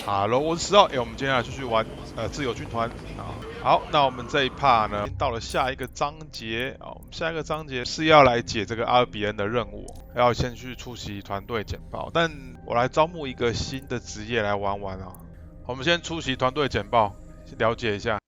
Hello，我是10号。我们接下来继续玩自由军团啊。好，那我们这一 part 呢，到了下一个章节啊。我们下一个章节是要来解这个阿尔比恩的任务，要先去出席团队简报。但我来招募一个新的职业来玩玩啊。我们先出席团队简报，了解一下。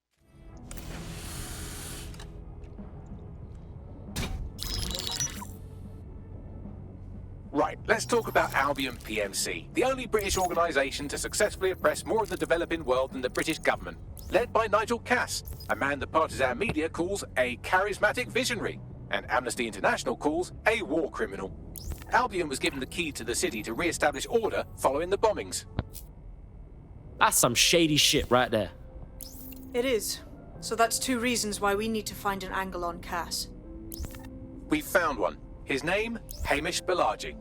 Right, let's talk about Albion PMC, the only British organisation to successfully oppress more of the developing world than the British government. Led by Nigel Cass, a man the partisan media calls a charismatic visionary, and Amnesty International calls a war criminal. Albion was given the key to the city to re-establish order following the bombings. That's some shady shit right there. It is. So that's two reasons why we need to find an angle on Cass. We've found one. His name, Hamish Balaji.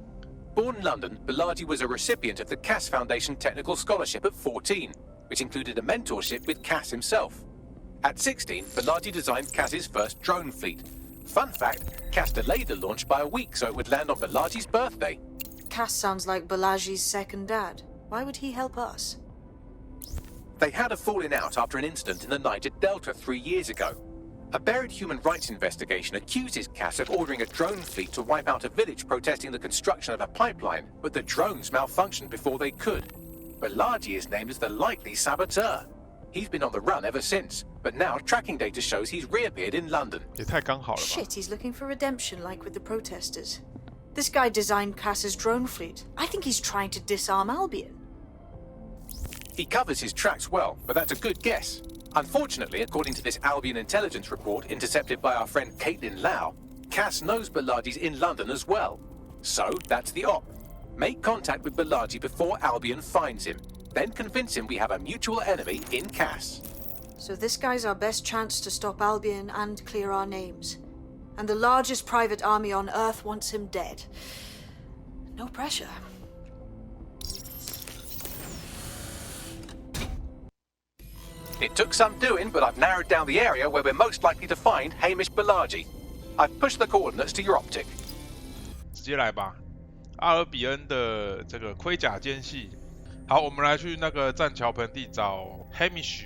Born in London, Balaji was a recipient of the Cass Foundation Technical Scholarship at 14, which included a mentorship with Cass himself. At 16, Balaji designed Cass's first drone fleet. Fun fact, Cass delayed the launch by a week so it would land on Balaji's birthday. Cass sounds like Balaji's second dad. Why would he help us? They had a falling out after an incident in the Niger Delta 3 years ago. A buried human rights investigation accuses Cass of ordering a drone fleet to wipe out a village protesting the construction of a pipeline, but the drones malfunctioned before they could. Balaji is named as the likely saboteur. He's been on the run ever since, but now tracking data shows he's reappeared in London. 也太刚好了吧。 Shit, he's looking for redemption like with the protesters. This guy designed Cass's drone fleet. I think he's trying to disarm Albion. He covers his tracks well, but that's a good guess. Unfortunately, according to this Albion intelligence report intercepted by our friend Caitlin Lau, Cass knows Balaji's in London as well. So, that's the op. Make contact with Balaji before Albion finds him. Then convince him we have a mutual enemy in Cass. So this guy's our best chance to stop Albion and clear our names. And the largest private army on Earth wants him dead. No pressure. It took some doing, but I've narrowed down the area where we're most likely to find Hamish Balaji. I've pushed the coordinates to your optic. 直接来吧，阿尔比恩的这个盔甲间隙。好，我们来去那个栈桥盆地找 Hamish。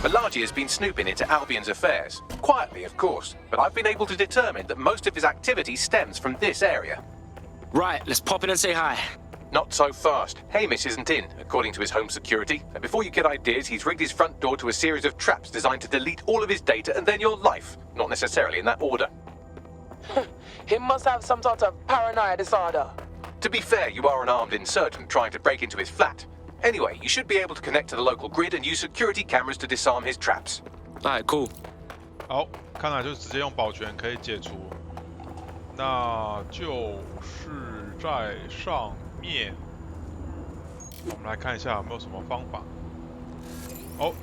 Balaji has been snooping into Albion's affairs. Quietly, of course, but I've been able to determine that most of his activity stems from this area. Right, let's pop in and say hi. Not so fast. Hamish isn't in, according to his home security. And before you get ideas, he's rigged his front door to a series of traps designed to delete all of his data and then your life. Not necessarily in that order. He must have some sort of paranoia disorder. To be fair, you are an armed insurgent trying to break into his flat. Anyway, you should be able to connect to the local grid and use security cameras to disarm his traps. Alright, cool. 好，看来就直接用保全可以解除。那就是在上面，我们来看一下有没有什么方法。哦，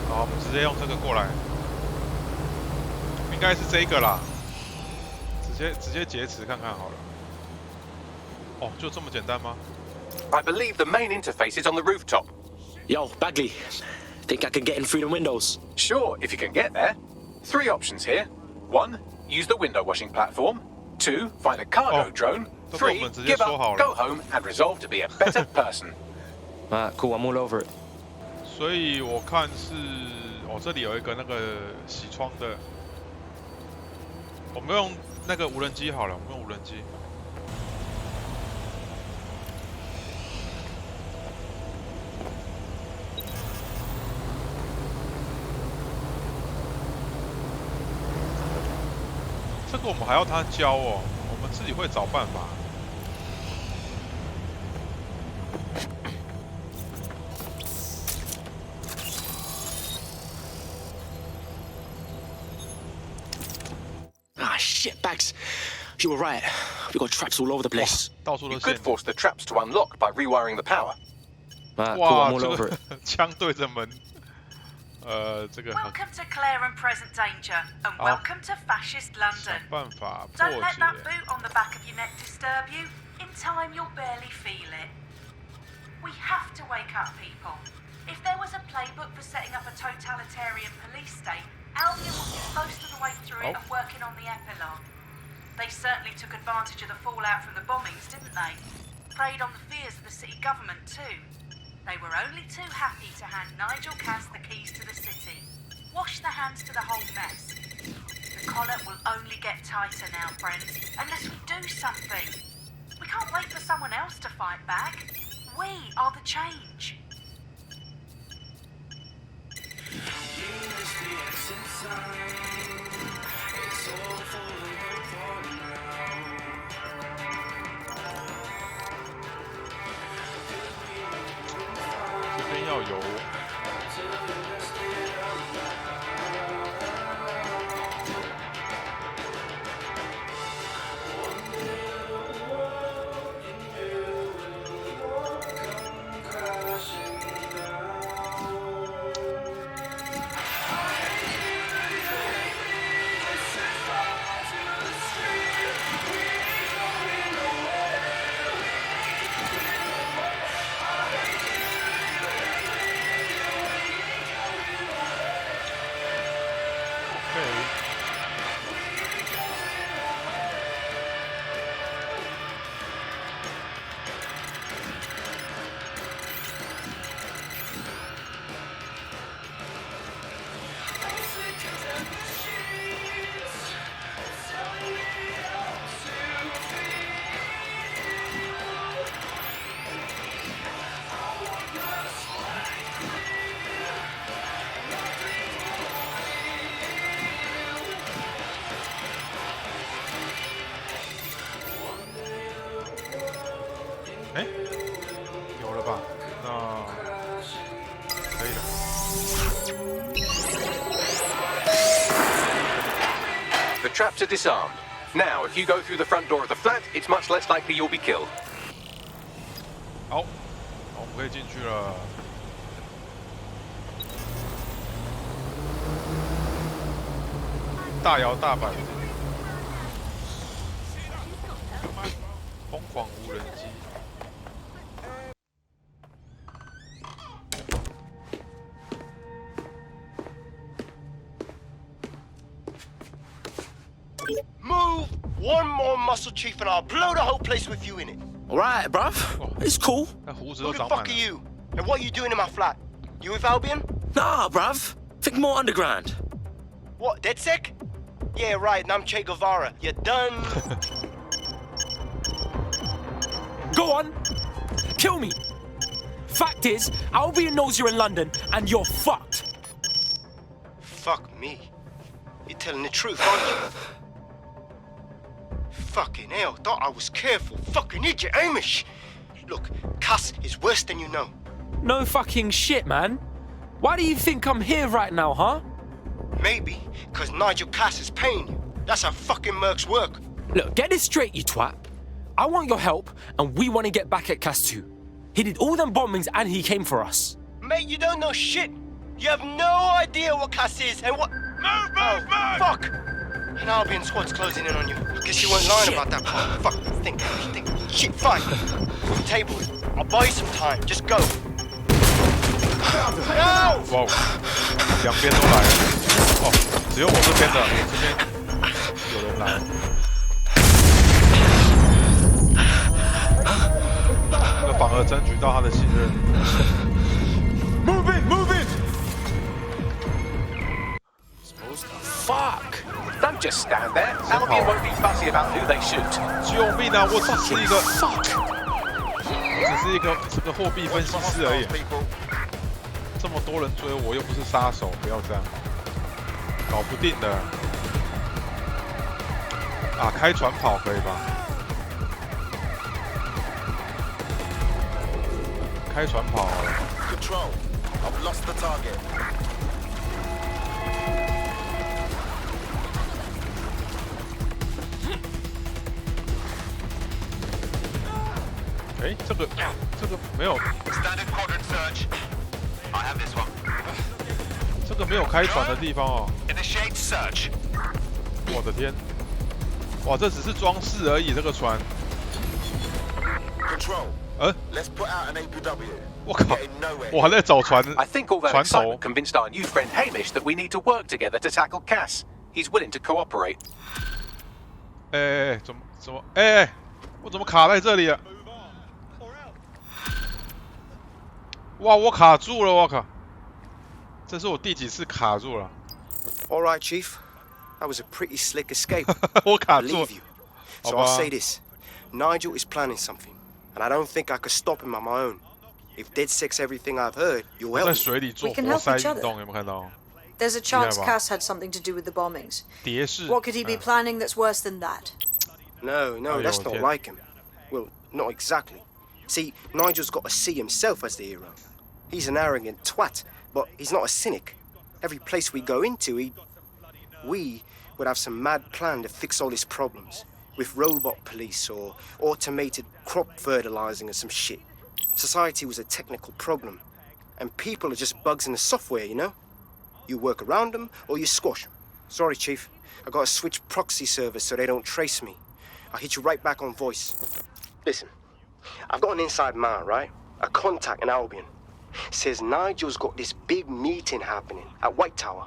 好，我们直接用这个过来，应该是这个啦，直接劫持看看好了。哦，就这么简单吗？ I believe the main interface is on the rooftop. Yo, Bagley. Think I can get in through the windows? Sure, if you can get there. 3 options here. 1, use the window washing platform. 2, find a cargo drone. 3, give up, go home, and resolve to be a better person. Alright, cool, I'm all over it. 所以我看是，哦，这里有一个那个洗窗的，我们用那个无人机好了，我们用无人机。这个我们还要他教哦，我们自己会找办法。Ah, shit, Bags. You were right. We got traps all over the place. 到处都 You 是 could force the traps to unlock by rewiring the power. Alright, cool, 哇， I'm all 这 over 个 it. 枪对着门，这个很 Welcome to clear and present danger, and welcome to fascist 想 London. 办法破 Don't let that 解。 boot on the back of your neck disturb you. In time, you'll barely feel it. We have to wake up people. If there was a playbook for setting up a totalitarian police state, Albion will be most of the way through it and working on the epilogue. They certainly took advantage of the fallout from the bombings, didn't they? Preyed on the fears of the city government too. They were only too happy to hand Nigel Cass the keys to the city. Wash their hands to the whole mess. The collar will only get tighter now, friends, unless we do something. We can't wait for someone else to fight back. We are the change. The traps are disarmed. Now, if you go through the front door of the flat, it's much less likely you'll be killed. 好，我们可以进去了。大摇大摆，疯狂无人机。Move one more muscle chief and I'll blow the whole place with you in it. Alright, bruv. It's cool. 那胡子 Who 都 the 长满 fuck are 了。 you? And what are you doing in my flat? You with Albion? Nah, bruv. Think more underground. What, DedSec? Yeah, right, and I'm Che Guevara. You're done. Go on. Kill me. Fact is, Albion knows you're in London and you're fucked. Fuck me. You're telling the truth, aren't you? Fucking hell, thought I was careful. Fucking idiot, Amish. Look, Cass is worse than you know. No fucking shit, man. Why do you think I'm here right now, huh? Maybe, because Nigel Cass is paying you. That's how fucking mercs work. Look, get this straight, you twat. I want your help, and we want to get back at Cass too. He did all them bombings and he came for us. Mate, you don't know shit. You have no idea what Cass is and what... Move! Fuck! An Albion squad's closing in on you. I guess you weren't lying about that part. Fuck, think. Shit, fine. Table it. I'll buy you some time. Just go. No! 哇，两边都来了。哦，只有我这边的，这边有人来。那反而争取到他的信任。Move it, move it. Fuck! Don't just stand there. Albion won't be fussy about who they shoot. 救命啊！我只是一个，这个货币分析师而已。这么多人追我，又不是杀手，不要这样，搞不定的。啊，开船跑可以吧？开船跑好了。Control. I've lost the target. 哎，这个没有， Standard quadrant search. I have this one. 这个没有开船的地方哦。 Initiate search. 我的天！哇，这只是装饰而已，这个船。Control. Let's put out an APW. 我靠 Getting nowhere. 我还在找船 I think all that 船头 excitement convinced our new friend Hamish that we need to work together to tackle Cass. He's willing to cooperate. 怎么我怎么卡在这里了？哇，我卡住了，我靠！这是我第几次卡住了？ All right, Chief. That was a pretty slick escape. 我 I 卡住 believe you. So 好吧 I'll say this. Nigel is planning something, and I don't think I could stop him on my own. If Dead Six everything I've heard, you'll 在 help me. 水里做 We can 活 help 塞 each 运 other. 动，有没有看到？ There's a chance Yeah, Cass had something to do with the bombings. 蝶式 What could he be planning that's worse than that? No, Oh, that's yeah, not yeah. like him. Well, not exactly. See, Nigel's got to see himself as the hero. He's an arrogant twat, but he's not a cynic. Every place we go into, we would have some mad plan to fix all his problems. With robot police or automated crop fertilizing or some shit. Society was a technical problem. And people are just bugs in the software, you know? You work around them or you squash them. Sorry, Chief. I gotta switch proxy servers so they don't trace me. I'll hit you right back on voice. Listen, I've got an inside man, right? A contact in Albion. Says Nigel's got this big meeting happening at White Tower.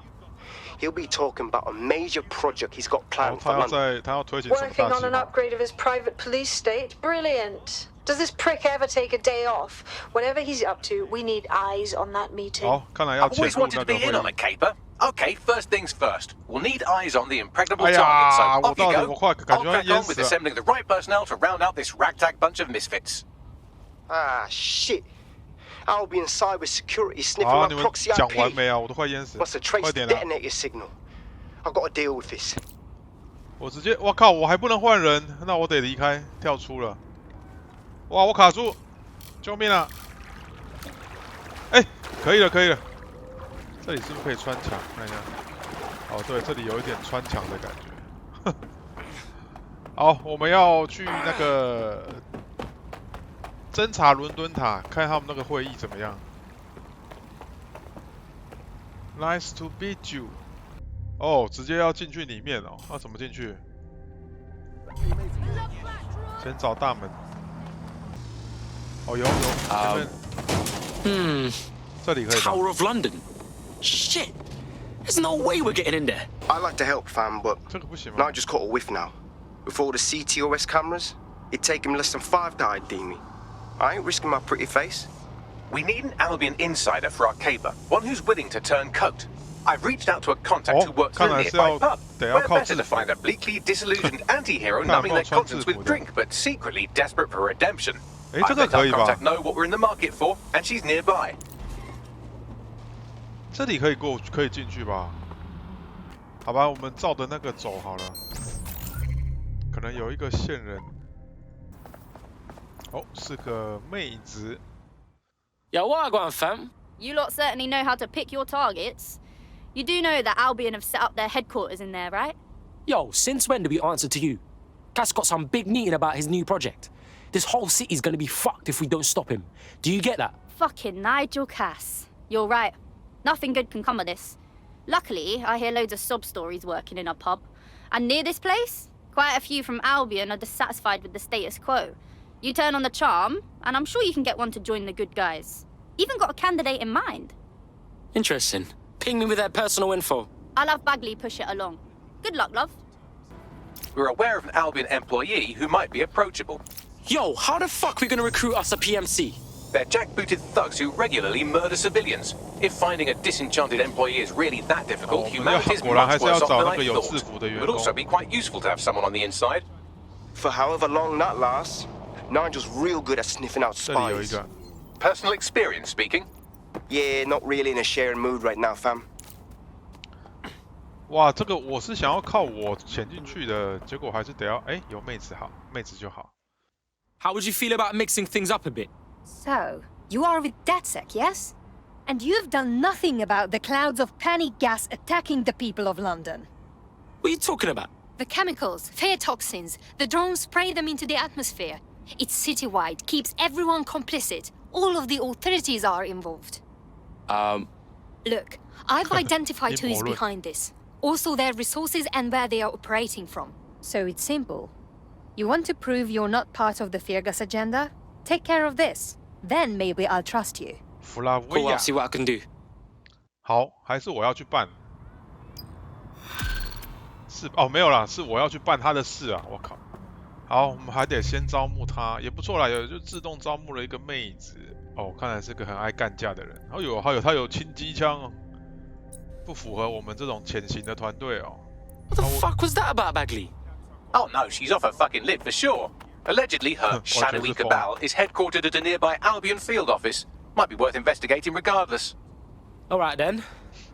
He'll be talking about a major project he's got 然后 planned 他 for 要 London. 他要推进什么 Working 大 on 计 an 划？ upgrade of his private police state? Brilliant. Does this prick ever take a day off? Whatever he's up to, we need eyes on that meeting. 好，看来要 I've 潜 always 入 wanted 那 to 个 be 会 in on a 议。 caper. Okay, first things first. We'll need eyes on the impregnable 哎 target, 呀， so 我 off you 到底 go. 我快 I'll 感觉要 crack 淹 on with 死了。 assembling the right personnel to round out this ragtag bunch of misfits. Ah, shit. Albion cybersecurity sniffing 好， my 你们 proxy 讲完 IP. 没啊？我都快淹死。 Must have traced 快 the 点啊！ detonator signal. I've got to deal with this. 我直接，我靠，我还不能换人，那我得离开，跳出了。哇，我卡住，救命啊！哎，可以了，可以了。这里是不是可以穿墙？看一下。哦，对，这里有一点穿墙的感觉。好，我们要去那个侦查伦敦塔，看他们那个会议怎么样。Nice to meet you。哦，直接要进去里面哦，那怎么进去？先找大门。哦，有，前面。这里可以吧。 Tower of London. Shit. There's no way we're getting in there. I'd like to help, fam, but 这个不行吗？ Nigel's caught a whiff now. With all the CTOS cameras, it'd take him less than 5 to ID me. I ain't risking my pretty face. We need an Albion insider for our caper, one who's willing to turn coat. I've reached out to a contact who works in a nearby pub. Where better to find a bleakly disillusioned anti-hero numbing their conscience with drink, but secretly desperate for redemption. I let our contact know what we're in the market for, and she's nearby. 这里可以进去吧？好吧，我们照着那个走好了。可能有一个线人。哦，是个妹子。 Yo, what I got, fam? You lot certainly know how to pick your targets. You do know that Albion have set up their headquarters in there, right? Yo, since when do we answer to you? Cass got some big meeting about his new project. This whole city's gonna be fucked if we don't stop him. Do you get that? Fucking Nigel Cass. You're right. Nothing good can come of this. Luckily, I hear loads of sob stories working in a pub. And near this place, quite a few from Albion are dissatisfied with the status quo. You turn on the charm, and I'm sure you can get one to join the good guys. Even got a candidate in mind. Interesting. Ping me with their personal info. I'll have Bagley push it along. Good luck, love. We're aware of an Albion employee who might be approachable. Yo, how the fuck are we gonna recruit us a PMC? They're jackbooted thugs who regularly murder civilians. If finding a disenchanted employee is really that difficult, humanity's much worse off than I thought. It would also be quite useful to have someone on the inside. For however long that lasts, Nigel's real good at sniffing out 这里有一 spies. 个。 Personal experience speaking. Yeah, not really in a sharing mood right now, fam. 哇，这个我是想要靠我潜进去的，结果还是得要哎有妹子好，妹子就好。 How would you feel about mixing things up a bit? So, you are with DedSec, yes? And you've done nothing about the clouds of panic gas attacking the people of London. What are you talking about? The chemicals, fear toxins, the drones spray them into the atmosphere. It's citywide, keeps everyone complicit. All of the authorities are involved. Look, I've identified who is behind this. Also their resources and where they are operating from. So it's simple. You want to prove you're not part of the fear gas agenda? Take care of this. Then maybe I'll trust you. 芙拉维 Cool, 亚 I'll see what I can do. 好，还是我要去办？是哦，没有啦，是我要去办他的事啊！我靠。好，我们还得先招募他，也不错啦，有就自动招募了一个妹子。哦，看来是个很爱干架的人。还有他有轻机枪哦，不符合我们这种潜行的团队哦。What the fuck was that about, Bagley? Oh no, she's off her fucking lid for sure. Allegedly, her shadowy cabal is headquartered at a nearby Albion field office. Might be worth investigating regardless. All right then,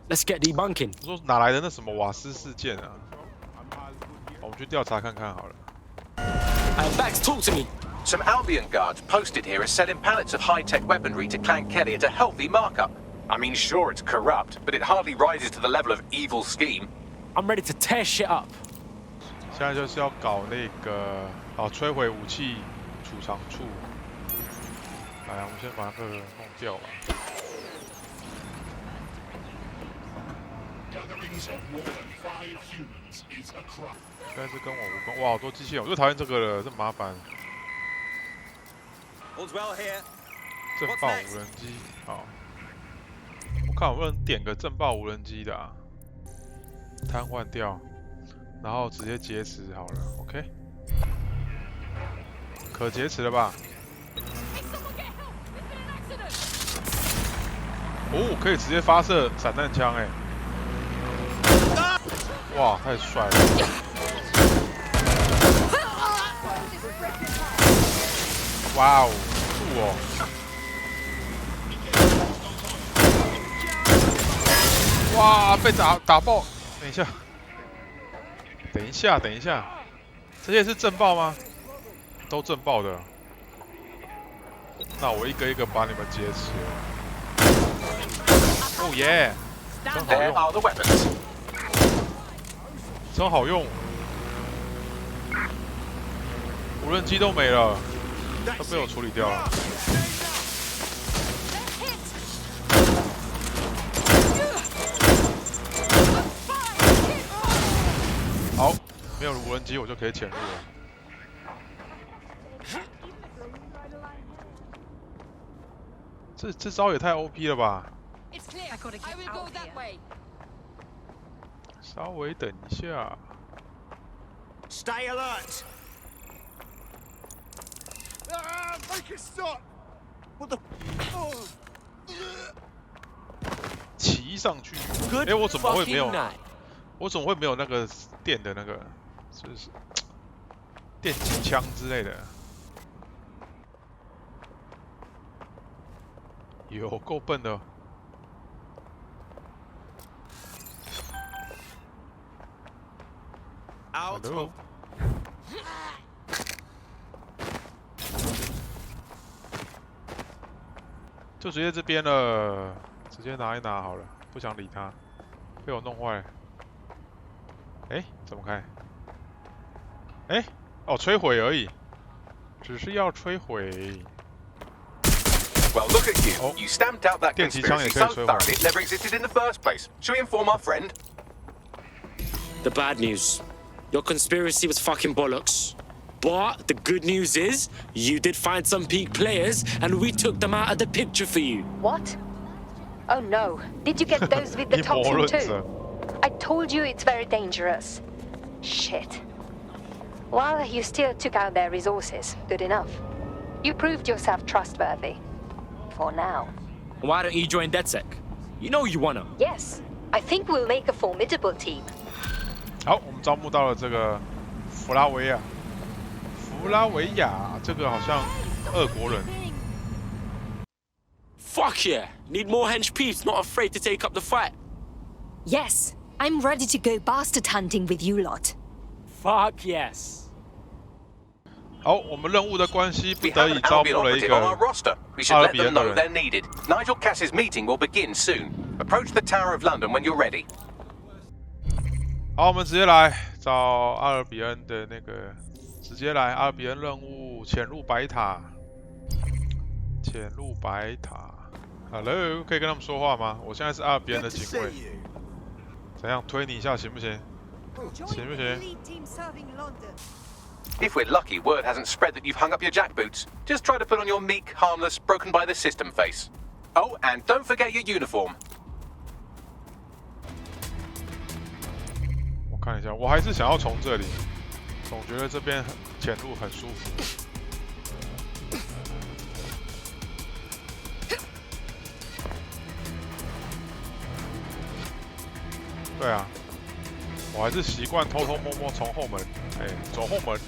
let's get debunking. 我说哪来的那什么瓦斯事件啊？我们去调查看看好了。Bax, talk to me. Some Albion guards posted here are selling pallets of high-tech weaponry to Clan Kelly at a healthy markup. I mean, sure, it's corrupt, but it hardly rises to the level of evil scheme. I'm ready to tear shit up. 现在就是要搞那个摧毁武器储藏处。来，我们先把那个弄掉吧。应该是跟我无关。哇，好多机器人，我最讨厌这个了，这么麻烦。震爆无人机，好。我看我不能点个震爆无人机的啊，瘫痪掉，然后直接劫持好了 ，OK。可劫持了吧？哦，可以直接发射散弹枪哎！哇，太帅了！哇哦，酷哦！哇，被打爆！等一下，这些是震爆吗？都震爆的。那我一个一个把你们劫持了。哦耶，真好用！真好用！无人机都没了，都被我处理掉了。好，没有无人机我就可以潜入了。这招也太 OP 了吧！稍微等一下。Stay alert. Make it stop. What the? 骑上去。哎，我怎么会没有？我怎么会没有那个电的那个，就是电击枪之类的？有够笨的。Hello。就直接这边了，直接拿一拿好了，不想理他，被我弄坏。哎，怎么开？哎，哦，摧毁而已，只是要摧毁。Well, look at you. You stamped out that conspiracy so thoroughly it never existed in the first place. Shall we inform our friend? The bad news. Your conspiracy was fucking bollocks. But the good news is, you did find some peak players, and we took them out of the picture for you. What? Oh no. Did you get those with the toxin too? I told you it's very dangerous. Shit. Well, you still took out their resources. Good enough. You proved yourself trustworthy. For now. Why don't you join DedSec? You know you wanna. Yes. I think we'll make a formidable team. 好，我们招募到了这个弗拉维亚。弗拉维亚这个好像俄国人。Fuck yeah! Need more hench peeps not afraid to take up the fight. Yes. I'm ready to go bastard hunting with you lot. Fuck yes. 好，我们任务的关系不得已招募了一个阿尔比恩的人。Nigel Cass's meeting will begin soon. Approach the Tower of London when you're ready. 好，我们直接来找阿尔比恩的那个，直接来阿尔比恩任务，潜入白塔。潜入白塔。Hello， 可以跟他们说话吗？我现在是阿尔比恩的警卫。怎样推你一下行不行？行不行？ If we're lucky, word hasn't spread that you've hung up your jackboots. Just try to put on your meek, harmless, broken by the system face. Oh, and don't forget your uniform. 我看一下，我还是想要从这里，总觉得这边前路很舒服。对啊，我还是习惯偷偷摸摸从后门，走后门。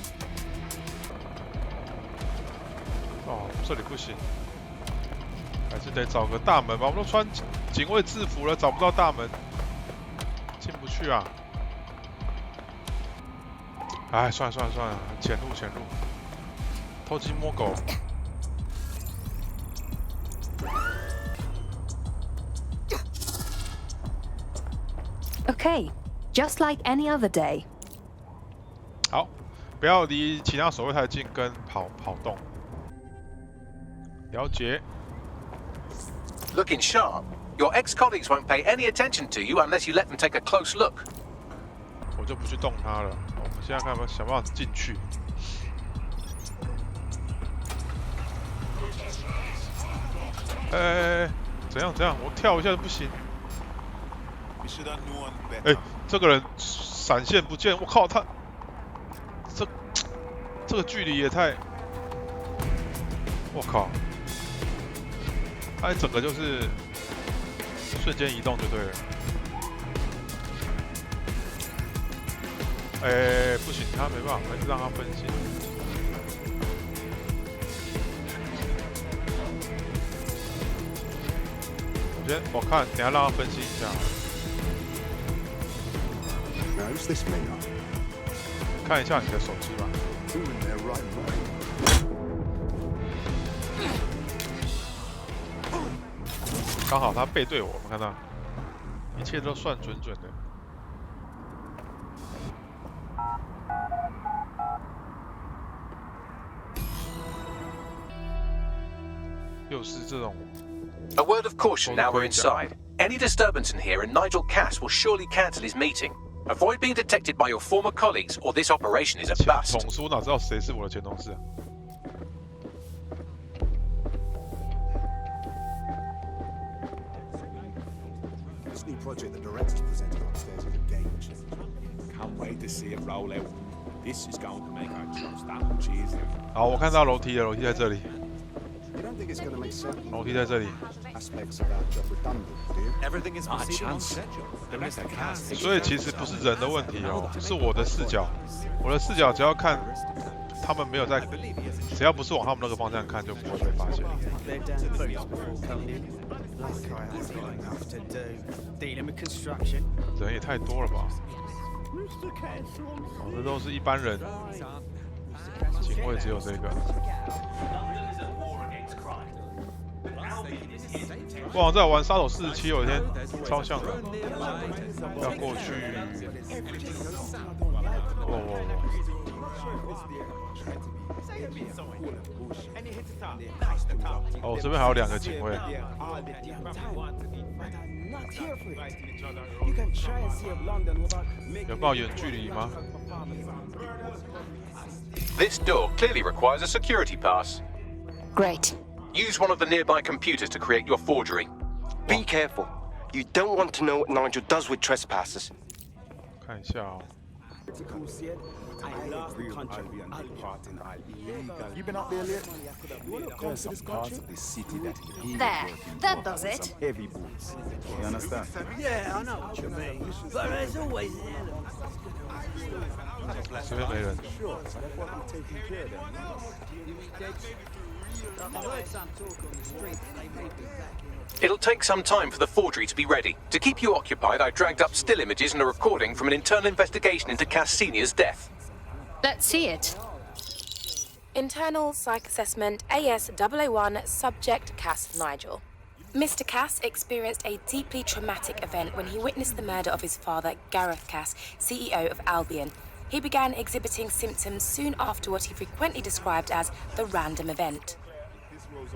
哦，这里不行，还是得找个大门吧。我们都穿警卫制服了，找不到大门，进不去啊。哎，算了，前路，偷鸡摸狗。Okay, just like any other day. 好，不要离其他守卫太近，跟跑动。了解。Looking sharp. Your ex-colleagues won't pay any attention to you unless you let them take a close look. 我就不去动它了。我们现在看想办法进去。怎样？我跳一下就不行。这个人闪现不见，我靠，他这个距离也太，我靠，他整个就是瞬间移动就对了。不行，他没办法，还是让他分心。我看，等下让他分析一下。看一下你的手机吧。刚好他背对我，我们看到，一切都算准的。又是这种。A word of caution now we're inside. Any disturbance in here and Nigel Cass will surely cancel his meeting. Avoid being detected by your former colleagues or this operation is a bust. 总叔哪知道谁是我的前同事啊？ This new project the director's presented upstairs is a game changer. Can't wait to see it roll out. This is going to make our jobs that much easier. 好，我看到楼梯了，楼梯在这里。 You don't think it's going to make certain 楼梯在这里。 aspects of our job redundant, do you? Everything is proceeding on schedule. The rest of the cast. 所以其实不是人的问题哦，是我的视角。我的视角只要看他们没有在，只要不是往他们那个方向看，就不会被发现。人也太多了吧？哦，这都是一般人，警卫只有这个。 我好像在玩杀手47，我的天，超像的。要过去。哦，这边还有2个警卫。有办法远距离吗 This door clearly requires a security pass. Great. Use one of the nearby computers to create your forgery. Be careful. You don't want to know what Nigel does with trespassers. 看一下哦。 You been up there lately? You want to come to this country? Of the city that There. That does it. heavy boots. You understand? Yeah, I know what you mean. But there's always an element. 这边没人。 Sure, so that's why I'm taking care of them. I heard some talk on the street that they may be back in. It'll take some time for the forgery to be ready. To keep you occupied, I dragged up still images and a recording from an internal investigation into Cass Sr.'s death. Let's see it. Internal Psych Assessment AS001 Subject Cass Nigel. Mr. Cass experienced a deeply traumatic event when he witnessed the murder of his father, Gareth Cass, CEO of Albion. He began exhibiting symptoms soon after what he frequently described as the random event.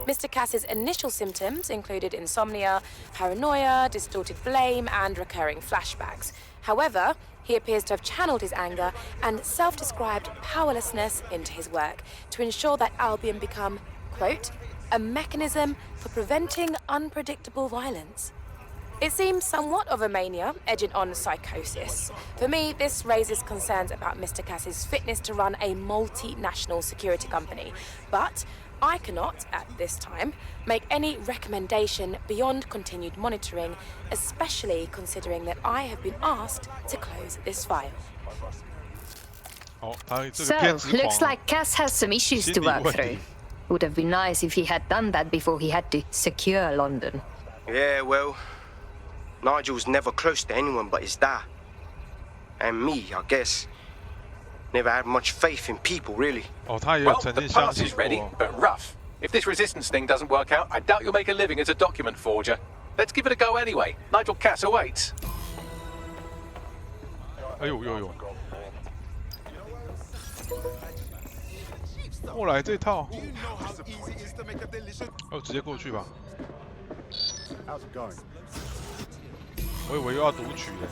Mr. Cass's initial symptoms included insomnia, paranoia, distorted blame, and recurring flashbacks. However, He appears to have channeled his anger and self-described powerlessness into his work to ensure that Albion become, quote, a mechanism for preventing unpredictable violence. It seems somewhat of a mania, edging on psychosis. For me, this raises concerns about Mr. Cass's fitness to run a multinational security company. But I cannot, at this time, make any recommendation beyond continued monitoring, especially considering that I have been asked to close this file. So, looks like Cass has some issues to work through. Would have been nice if he had done that before he had to secure London. Yeah, well, Nigel's never close to anyone but his dad. And me, I guess. Never had much faith in people, really. Well, the pass is ready, but rough. If this resistance thing doesn't work out, I doubt you'll make a living as a document forger. Let's give it a go anyway. Nigel Cass awaits. 哎呦呦呦！过来这套，哦，直接过去吧。我以为又要读取了。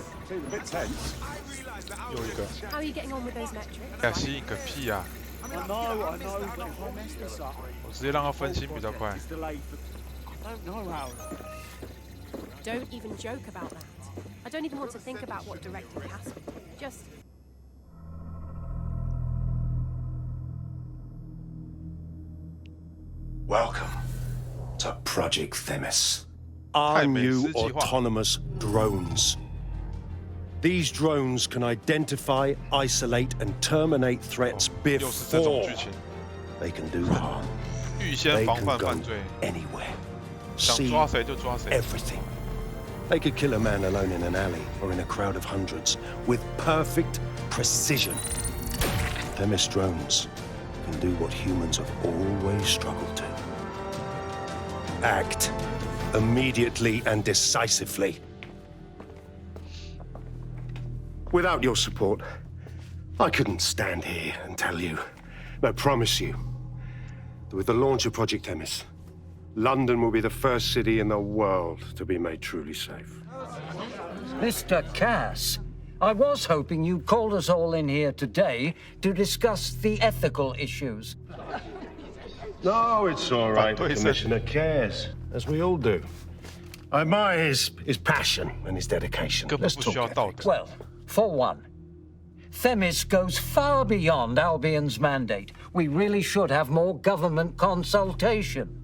又一个。 How are you getting on with those metrics? 呀，吸引个屁呀！ I know, but if I mess this up, 我直接让他分心比较快。 it's delayed for... I don't know how. Don't even joke about that. I don't even want to think about what director Cass would do. Just... Welcome to Project Themis. Our new autonomous drones. These drones can identify, isolate, and terminate threats before they can do harm. They can go anywhere. See everything. They could kill a man alone in an alley or in a crowd of hundreds with perfect precision. Themis drones can do what humans have always struggled to. Act immediately and decisively. Without your support, I couldn't stand here and tell you, no, promise you, that with the launch of Project Themis, London will be the first city in the world to be made truly safe. Mr. Cass, I was hoping you called us all in here today to discuss the ethical issues. No, it's all right. The Commissioner cares, as we all do. I admire his passion and his dedication. Let's talk ethics. Well, for one, Themis goes far beyond Albion's mandate. We really should have more government consultation.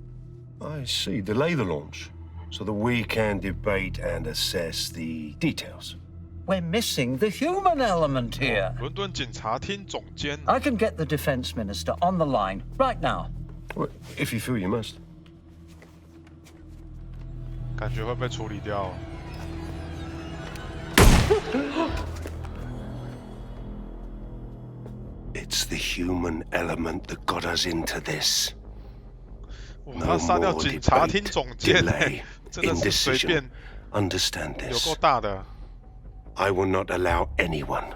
I see. Delay the launch so that we can debate and assess the details. We're missing the human element here. 伦敦警察厅总监。 I can get the defense minister on the line right now. Well, if you feel you must. 感觉会被处理掉。It's the human element that got us into this. 他杀掉警察厅总监，真的是随便。 Understand this. 有够大的。 I will not allow anyone,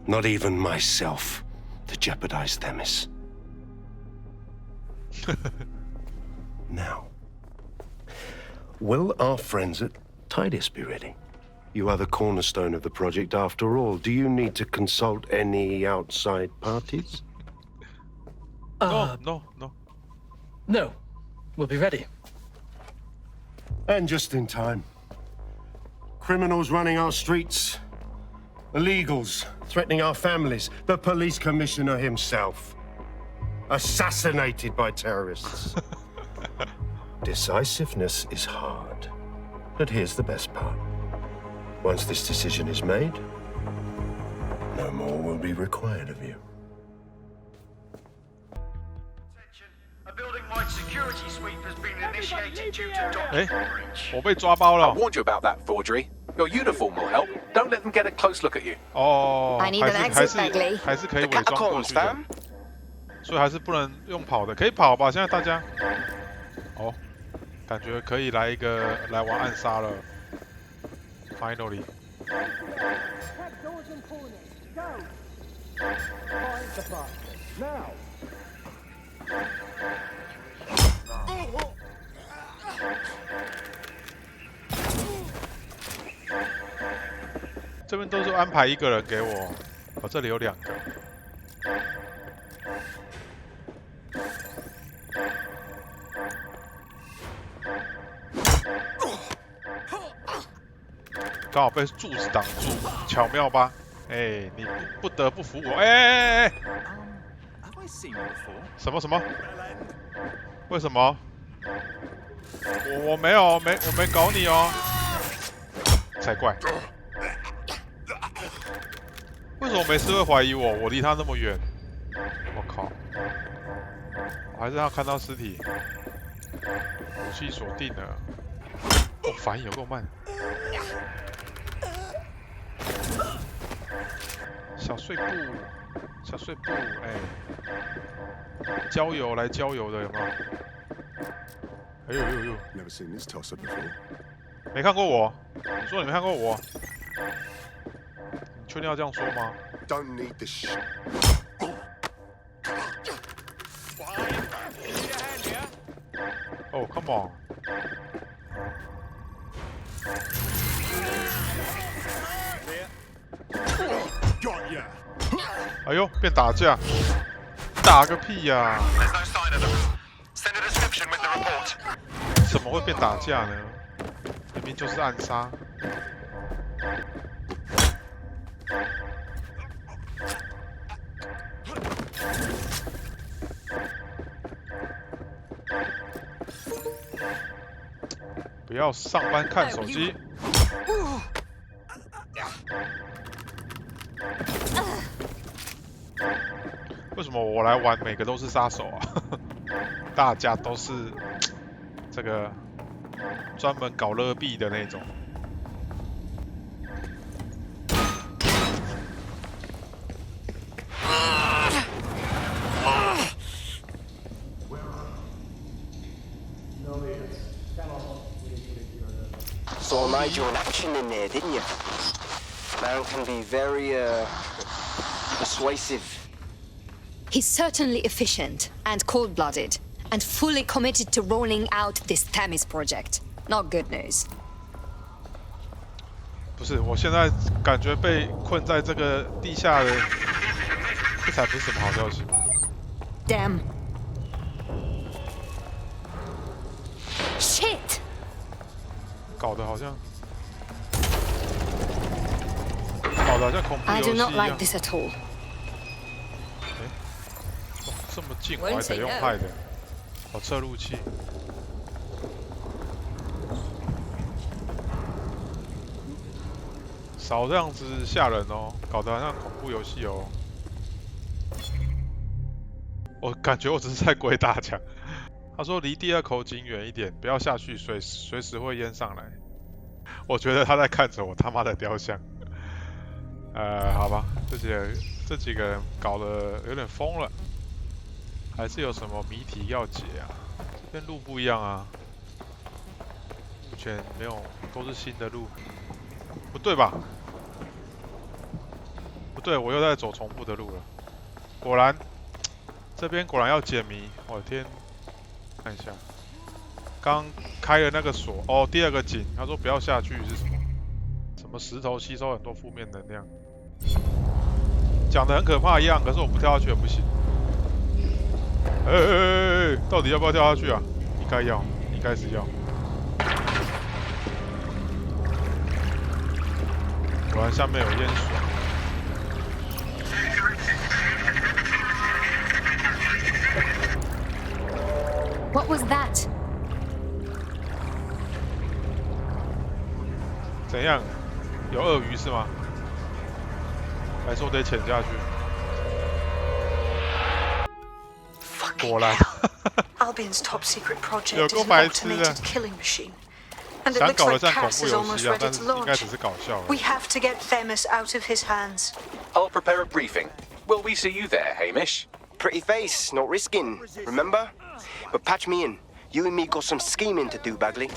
not even myself, to jeopardize Themis. Now, will our friends at Tidus be ready? You are the cornerstone of the project after all. Do you need to consult any outside parties? No. No. We'll be ready. And just in time. Criminals running our streets. Illegals threatening our families. The police commissioner himself. Assassinated by terrorists. Decisiveness is hard. But here's the best part. Once this decision is made, no more will be required of you. A building-wide security sweep has been initiated due to document breach. 我被抓包了。 I warned you about that forgery. Your uniform will help. Don't let them get a close look at you. 哦， I need an exit, Bagley. 还是可以伪装过去的，所以还是不能用跑的，可以跑吧？现在大家，哦，感觉可以来玩暗杀了。Finally. Now. 这这边都是安排一个人给我，哦，这里有2个。刚好被柱子挡住，巧妙吧？哎，你不得不服我！哎！什么？为什么？我没有，我没搞你哦，才怪！为什么没事会怀疑我？我离他那么远，我靠！我还是要看到尸体。武器锁定了，哦，反应有够慢。小碎步，哎，郊游来郊游的有没有？哎呦！没看过我？你说你没看过我？你确定要这样说吗 ？Don't need this shit. Oh, come on. 哎呦，变打架，打个屁呀！怎么会变打架呢？明明就是暗杀。不要上班看手机。为什么我来玩每个都是杀手啊？大家都是这个专门搞勒币的那种。Saw Nigel in action in there, didn't you? Man can be very, persuasive. He's certainly efficient and cold-blooded, and fully committed to rolling out this Themis project. Not good news. 不是，我现在感觉被困在这个地下的，这才不是什么好消息。Damn. Shit. 搞得好像恐怖 I 游戏 do 一 not 样。 like this at all. 这么近我还得用害的，哦，侧录器。少这样子吓人哦，搞得好像恐怖游戏哦。我感觉我只是在鬼打墙。他说离第2口井远一点，不要下去，随时会淹上来。我觉得他在看着我他妈的雕像。好吧，这几个人搞得有点疯了。还是有什么谜题要解啊？这边路不一样啊，目前没有，都是新的路。不对吧？不对，我又在走重复的路了。果然，这边果然要解谜。我的天，看一下，刚开了那个锁，哦，第2个井，他说不要下去是什么？什么石头吸收很多负面能量，讲得很可怕一样，可是我不跳下去也不行。到底要不要跳下去啊？应该要，应该是要。果然下面有淹水。What was that? 怎样？有鳄鱼是吗？还是我得潜下去？果然。Albion's top secret project 有 is 够 an 白痴的。 automated killing machine. And it 想 looks 搞得 like 像恐 Cass 怖 is 游 almost 戏一样， ready 但是 to 应该 launch. 只是搞笑而 We 已。have to get Themis out of his hands. I'll prepare a briefing. Will we see you there, Hamish? Pretty face, not risking, remember? But patch me in. You and me got some scheming to do, Bagley.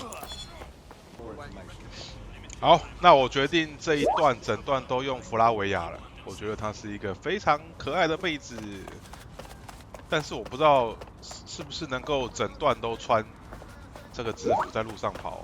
好，那我决定这一段整段都用弗拉维亚了。我觉得她是一个非常可爱的妹子，但是我不知道是不是能够整段都穿这个制服在路上跑。